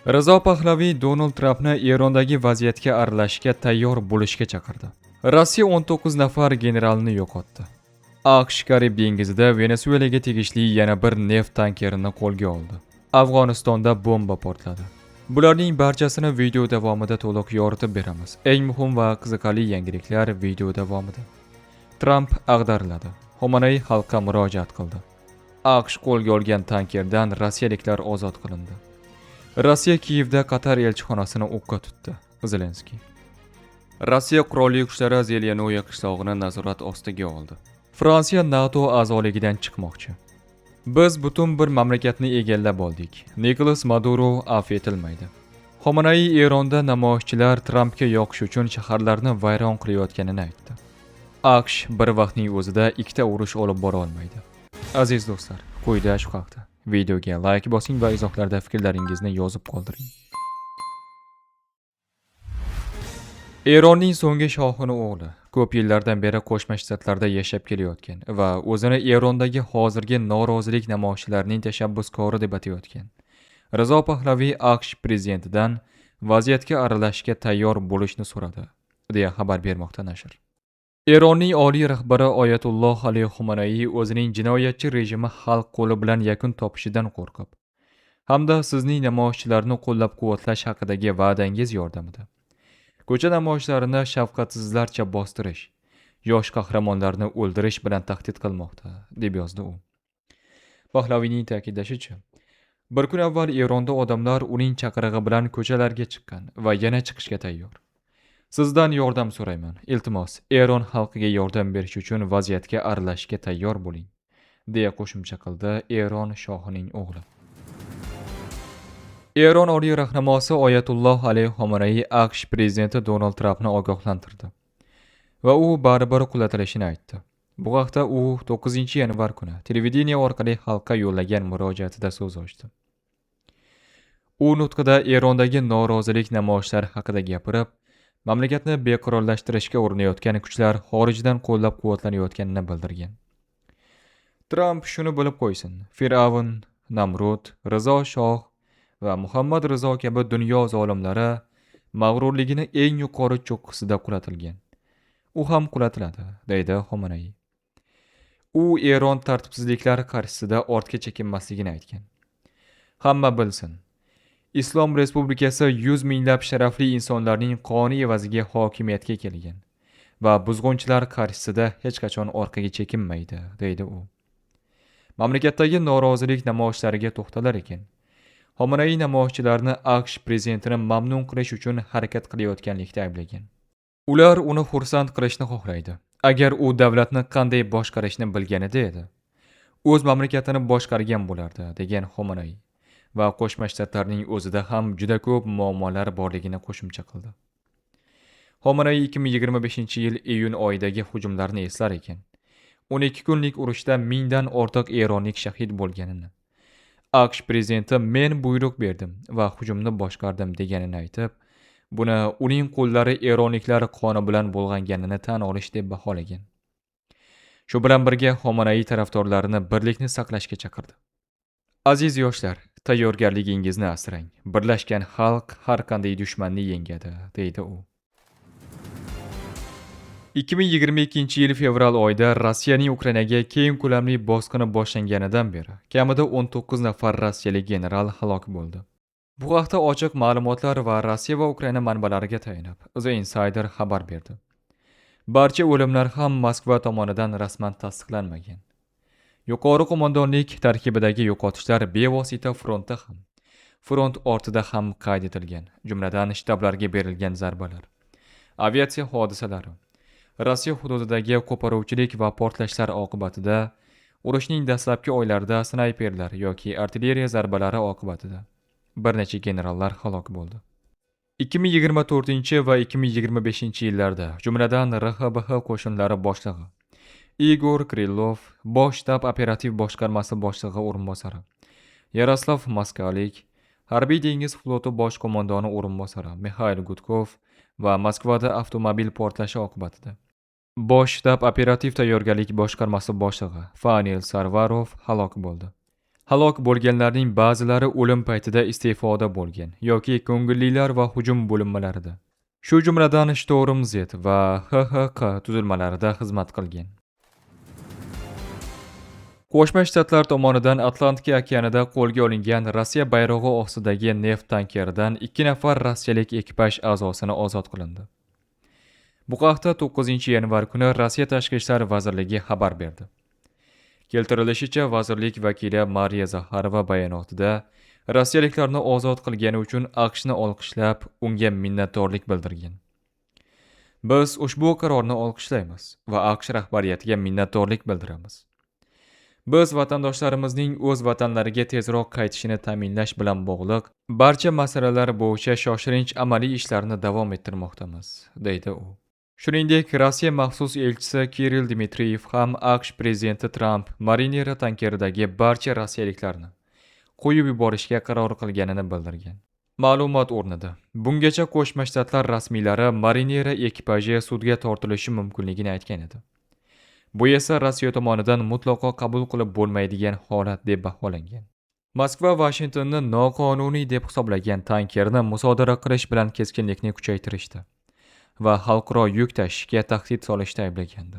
Rizo Pahlaviy Donald Trampni Erondagi vaziyatga aralashishga tayyor bo'lishga chaqirdi. Rossiya 19 nafar generalni yo'qotdi. AQSh Karib dengizida Venesuelaga tegishli yana bir neft tankerini qo'lga oldi. Afg'onistonda bomba portladi. Bularning barchasini video davomida to'liq yoritib beramiz. Eng muhim va qiziqarli yangiliklar video davomida. Tramp ag'dariladi. Xomanay xalqqa murojaat qildi. AQSh qo'lga olgan tankerdan rossiyaliklar ozod qilindi. Rossiya Kiyevda Qatar elchixonasini o'qqa tutdi. Zelenskiy. Rossiya qurolli kuchlari Zelenoye qishlog'ini nazorat ostiga oldi. Fransiya NATO a'zoligidan chiqmoqchi. Biz butun bir mamlakatni egallab oldik. Nikolas Maduro afv etilmaydi. Xomanay Eronda namoyishchilar Trampga yoqish uchun shaharlarni vayron qilayotganini aytdi. AQSh bir vaqtning o'zida ikkita urush olib bora olmaydi. Aziz do'stlar, quyida shu haqda videoga like bosing va izohlarda fikrlaringizni yozib qoldiring. Eronning so'nggi shohini o'g'li ko'p yillardan beri Qo'shma Shtatlarda yashab kelayotgan va o'zini Erondagi hozirgi norozilik namoyishlarining tashabbuskori deb atayotgan Rizo Pahlaviy AQSh prezidentidan vaziyatga aralashishga tayyor bo'lishni so'radi, deya xabar bermoqda nashr. Eronning oliy rahbari Oyatulloh Ali Xomanay o'zining jinoyatchi rejimi xalq qo'li bilan yakun topishidan qo'rqib, hamda sizning namoyishchilarni qo'llab-quvvatlash haqidagi va'dangiz yordamida ko'cha namoyishlarini shafqatsizlarcha bostirish, yosh qahramonlarni o'ldirish bilan tahdid qilmoqda, deb yozdi u. Pahlaviyning ta'kidlashicha, bir kun avval Eronda odamlar uning chaqirig'i bilan ko'chalarga chiqqan va yana chiqishga tayyor. Sizdan yordam so'rayman. Iltimos, Eron xalqiga yordam berish uchun vaziyatga aralashishga tayyor bo'ling, deya qo'shimcha qildi Eron shohining o'g'li. Eron oliy rahnamosi Oyatulloh Ali Xomanay AQSh prezidenti Donald Trampni ogohlantirdi va u baribir qulatilishini aytdi. Bu haqda u 9-yanvar kuni televideniya orqali xalqqa yo'llagan murojaatida so'z ochdi. U nutqida Erondagi norozilik namoyishlari haqida gapirib, mamlakatni beqarollashtirishga urinayotgan kuchlar xorijdan qo'llab-quvvatlanayotganini bildirgan. Tramp shuni bilib qo'ysin, Fir'avn, Namrud, Rizo shoh va Muhammad Rizo kabi dunyo zolimlari mag'rurligini eng yuqori cho'qqisida qulatilgan. U ham qulatiladi, deydi Xomanay. U Eron tartibsizliklari qarshisida ortga chekinmasligini aytgan. Hamma bilsin, Islom Respublikasi 100 minglab sharafli insonlarning qoni evaziga hokimiyatga kelgan va buzg'unchilar qarshisida hech qachon orqaga chekinmaydi, deydi u. Mamlakatdagi norozilik namoyishlariga to'xtalar ekan, Xomanay namoyishchilarni AQSh prezidentini mamnun qilish uchun harakat qilayotganlikda ayblagan. Ular uni xursand qilishni xohlaydi. Agar u davlatni qanday boshqarishni bilganida edi, o'z mamlakatini boshqargan bo'lardi, degan Xomanay va Qo'shma Shtatlarning o'zida ham juda ko'p muammolar borligini qo'shimcha qildi. Xomanay 2025-yil iyun oyidagi hujumlarni eslar ekan, 12 kunlik urushda 1000 dan ortiq eronlik shahid bo'lganini, AQSh prezidenti men buyruq berdim va hujumni boshqardim deganini aytib, buni uning qo'llari eronliklar qoni bilan bulg'anganini tan olish deb baholagan. Shu bilan birga Xomanay tarafdorlarini birlikni saqlashga chaqirdi. Aziz yoshlar, tayyorgarligingizni asrang. Birlashgan xalq har qanday dushmanni yengadi, deydi u. 2022-yil fevral oyida Rossiyaning Ukrainaga keng ko'lamli bosqini boshlanganidan beri kamida 19 nafar rossiyalik general halok bo'ldi. Bu haqda ochiq ma'lumotlar va Rossiya va Ukraina manbalariga tayanib, The Insider xabar berdi. Barcha o'limlar ham Moskva tomonidan rasman tasdiqlanmagan. Yuqori qo'mondonlik tarkibidagi yo'qotishlar bevosita frontda ham, front ortida ham qayd etilgan, jumladan shtablarga berilgan zarbalar, aviatsiya hodisalari, Rossiya hududidagi qo'poruvchilik va portlashlar oqibatida, urushning dastlabki oylarida snayperlar yoki artilleriya zarbalari oqibatida bir necha generallar halok bo'ldi. 2024 va 2025-yillarda, jumladan RXBX qo'shinlari boshlig'i Igor Krylov, bosh shtab operativ boshqarmasi boshlig'i o'rinbosari, Yaroslav Moskalik, harbiy dengiz floti bosh qo'mondoni o'rinbosari Mikhail Gudkov va Moskvada avtomobil portlashi oqibatida bosh shtab operativ tayyorgarlik boshqarmasi boshlig'i Fanil Sarvarov halok bo'ldi. Halok bo'lganlarning ba'zilari o'lim paytida iste'foda bo'lgan yoki ko'ngillilar va hujum bo'linmalarida, shu jumladan Shtorm Z va HHQ tuzilmalarida xizmat qilgan. Qo'shma Shtatlar tomonidan Atlantika okeanida qo'lga olingan Rossiya bayrog'i ostidagi neft tankeridan 2 nafar rossiyalik ekipaj a'zosini ozod qilindi. Bu haqda 9-yanvar kuni Rossiya Tashqi ishlar vazirligi xabar berdi. Keltirilishicha, vazirlik vakili Mariya Zaxarova bayonotida rossiyaliklarni ozod qilgani uchun AQShni olqishlab, unga minnatdorlik bildirgan. Biz ushbu qarorni olqishlaymiz va AQSh rahbariyatiga minnatdorlik bildiramiz. Biz vatandoshlarimizning o'z vatanlariga tezroq qaytishini ta'minlash bilan bog'liq barcha masalalar bo'yicha shoshilinch amaliy ishlarni davom ettirmoqdamiz, deydi u. Shuningdek, Rossiya maxsus elchisi Kirill Dmitriyev ham AQSh prezidenti Tramp Marinera tankeridagi barcha rossiyaliklarni qo'yib yuborishga qaror qilganini bildirgan. Ma'lumot o'rnida, bungacha Qo'shma Shtatlar rasmiylari Marinera ekipaji sudga tortilishi mumkinligini aytgan edi. Bu esa Rossiya tomonidan mutlaqo qabul qilib bo'lmaydigan holat deb baholangan. Moskva Washingtonni noqonuniy deb hisoblagan tankerni musodara qilish bilan keskinlikni kuchaytirishdi va xalqaro yuk tashishga tahdid solishda ayblagandi.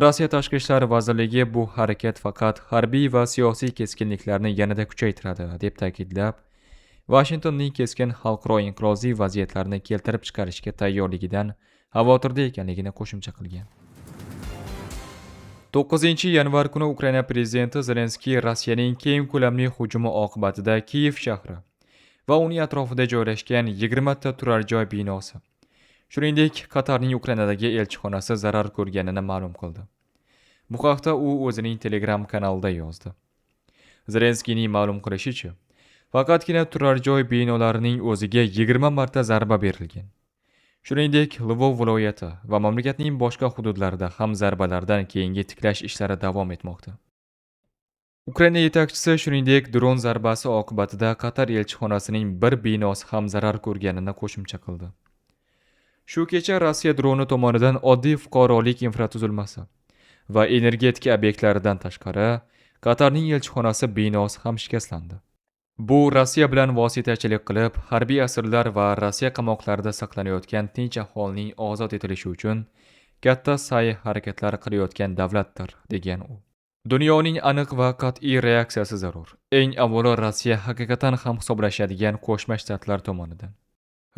Rossiya Tashqi ishlar vazirligi bu harakat faqat harbiy va siyosiy keskinliklarni yanada kuchaytiradi deb ta'kidlab, Washingtonning keskin xalqaro inqiroziy vaziyatlarni keltirib chiqarishga tayyorligidan xavotirda ekanligini qo'shimcha qilgan. 9-yanvar kuni Ukraina prezidenti Zelenskiy Rossiyaning keng ko'lamli hujumi oqibatida Kiyev shahri va uning atrofida joylashgan 20 ta turar joy binosi, shuningdek Qatarning Ukrainadagi elchixonasi zarar ko'rganini ma'lum qildi. Bu haqda u o'zining Telegram kanalida yozdi. Zelenskiyning ma'lum qilishicha, faqatgina turar joy binolarining o'ziga 20 marta zarba berilgan. Shuningdek, Lvov viloyati va mamlakatning boshqa hududlarida ham zarbalardan keyingi tiklash ishlari davom etmoqda. Ukraina yetakchisi shuningdek dron zarbasi oqibatida Qatar elchixonasining bir binosi ham zarar ko'rganini qo'shimcha qildi. Shu kecha Rossiya droni tomonidan oddiy fuqarolik infratuzilmasi va energetika obyektlaridan tashqari Qatarning elchixonasi binosi ham shikastlandi. Bu Rossiya bilan vositachilik qilib, harbiy asirlar va Rossiya qamoqlarida saqlanayotgan tinch aholining ozod etilishi uchun katta sa'y-harakatlar qilayotgan davlatdir, degan u. Dunyoning aniq va qat'iy reaksiyasi zarur. Eng avvalo Rossiya haqiqatan ham hisoblashadigan Qo'shma Shtatlar tomonidan.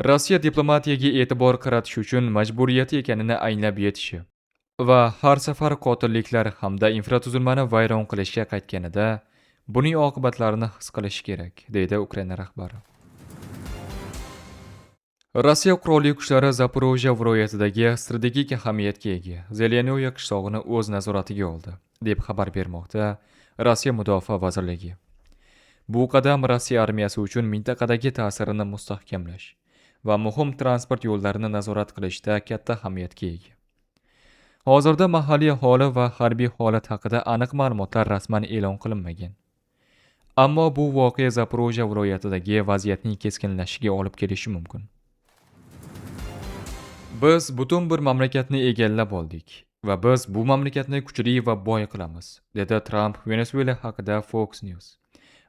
Rossiya diplomatiyaga e'tibor qaratish uchun majburiyati ekanini anglab yetishi va har safar qotilliklar hamda infratuzilmani vayron qilishga qaytganida buning oqibatlarini his qilish kerak, deydi Ukraina rahbari. Rossiya qurolli kuchlari Zaporojye viloyatidagi strategik ahamiyatga ega Zelenoye qishlog'ini o'z nazoratiga oldi, deb xabar bermoqda Rossiya Mudofaa vazirligi. Bu qadam Rossiya armiyasi uchun mintaqadagi ta'sirini mustahkamlash va muhim transport yo'llarini nazorat qilishda katta ahamiyatga ega. Hozirda mahalliy aholi va harbiy holat haqida aniq ma'lumotlar rasman e'lon qilinmagan. Ammo bu voqea Zaporojye viloyatidagi vaziyatning keskinlashishiga olib kelishi mumkin. Biz butun bir mamlakatni egallab oldik va biz bu mamlakatni kuchli va boy qilamiz, dedi Tramp Venezuela haqida Fox News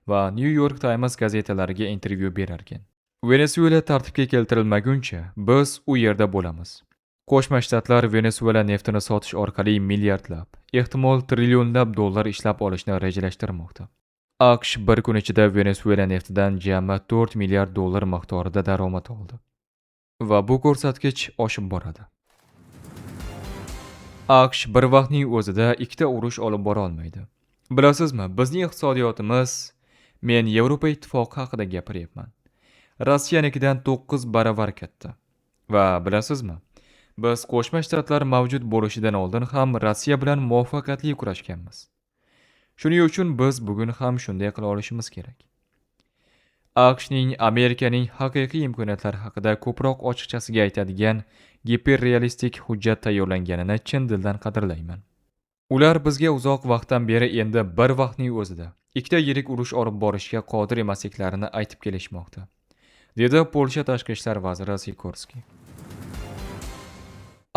va New York Times gazetalariga intervyu berarkan. Venezuela tartibga keltirilmaguncha biz u yerda bo'lamiz. Qo'shma Shtatlar Venezuela neftini sotish orqali milliardlab, ehtimol trillionlab dollar ishlab olishni rejalashtirmoqda. AQSh bir kun ichida Venezuela neftidan jami 4 milliard dollar miqdorida daromad oldi. Va bu ko'rsatkich oshib boradi. AQSh bir vaqtning o'zida ikkita urush olib bora olmaydi. Bilasizmi, bizning iqtisodiyotimiz, men Yevropa ittifoqi haqida gapiryapman, Rossiyanikidan 9 baravar katta. Va bilasizmi, biz Qo'shma Shtatlar mavjud bo'lishidan oldin ham Rossiya bilan muvaffaqiyatli kurashganmiz. Shuning uchun biz bugun ham shunday qila olishimiz kerak. AQShning Amerikaning haqiqiy imkoniyatlari haqida ko'proq ochiqchasiga aytadigan giperrealistik hujjat tayyorlanganini chin dildan qadrlayman. Ular bizga uzoq vaqtdan beri endi bir vaqtning o'zida ikkita yirik urush olib borishga qodir emasliklarini aytib kelishmoqda, dedi Polsha tashqi ishlar vaziri Sikorski.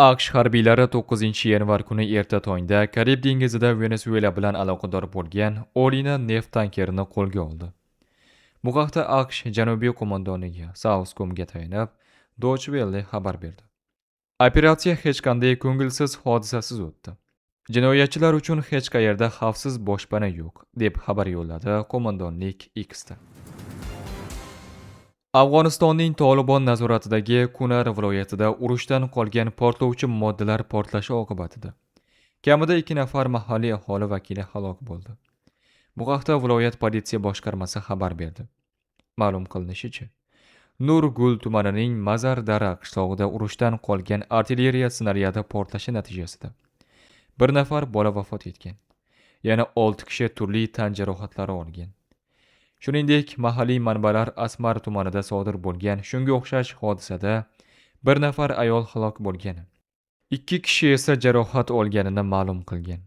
AQSh harbiylari 9-yanvar kuni erta tongda Karib dengizida Venesuela bilan aloqador bo'lgan Olina neft tankerini qo'lga oldi. Bu haqda AQSh Janubiy qo'mondonligi Southcom'ga tayanib, Deutsche Welle xabar berdi. Operatsiya hech qanday ko'ngilsiz hodisasiz o'tdi. Jinoyatchilar uchun hech qayerda xavfsiz boshpana yo'q, deb xabar yo'lladi qo'mondonlik X'da. Afg'onistonning Tolibon nazoratidagi Kunar viloyatida urushdan qolgan portlovchi moddalar portlashi oqibatida kamida 2 nafar mahalliy aholi vakili halok bo'ldi. Bu haqda viloyat politsiya boshqarmasi xabar berdi. Ma'lum qilinishicha, Nurgul tumanining Mazar Dara qishlog'ida urushdan qolgan artilleriya snaryadi portlashi natijasida 1 nafar bola vafot etgan. Yana 6 kishi turli tan jarohatlari olgan. Shuningdek, mahalliy manbalar Asmar tumanida sodir bo'lgan shunga o'xshash hodisada 1 nafar ayol halok bo'lgan. 2 kishi esa jarohat olganini ma'lum qilgan.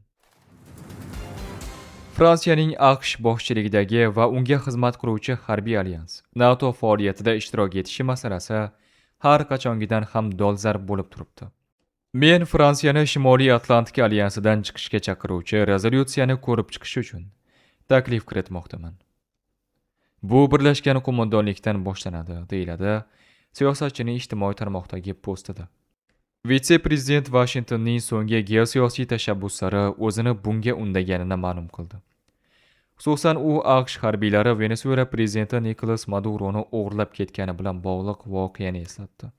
Fransiyaning AQSh boshchiligidagi va unga xizmat qiluvchi harbiy alyans NATO faoliyatida ishtirok etishi masalasi har qachongidan ham dolzarb bo'lib turibdi. Men Fransiyani Shimoliy Atlantika alyansidan chiqishga chaqiruvchi rezolyutsiyani ko'rib chiqish uchun taklif kiritmoqdaman. Bu birlashgan qo'mondonlikdan boshlanadi, deyiladi siyosatchining ijtimoiy tarmoqdagi postida. Vitse-prezident Vashingtonning so'nggi geosiyosiy tashabbuslari o'zini bunga undaganini ma'lum qildi. Xususan, u AQSh harbiylari Venesuela prezidenti Nicolas Maduroni o'g'irlab ketgani bilan bog'liq voqeani eslatdi.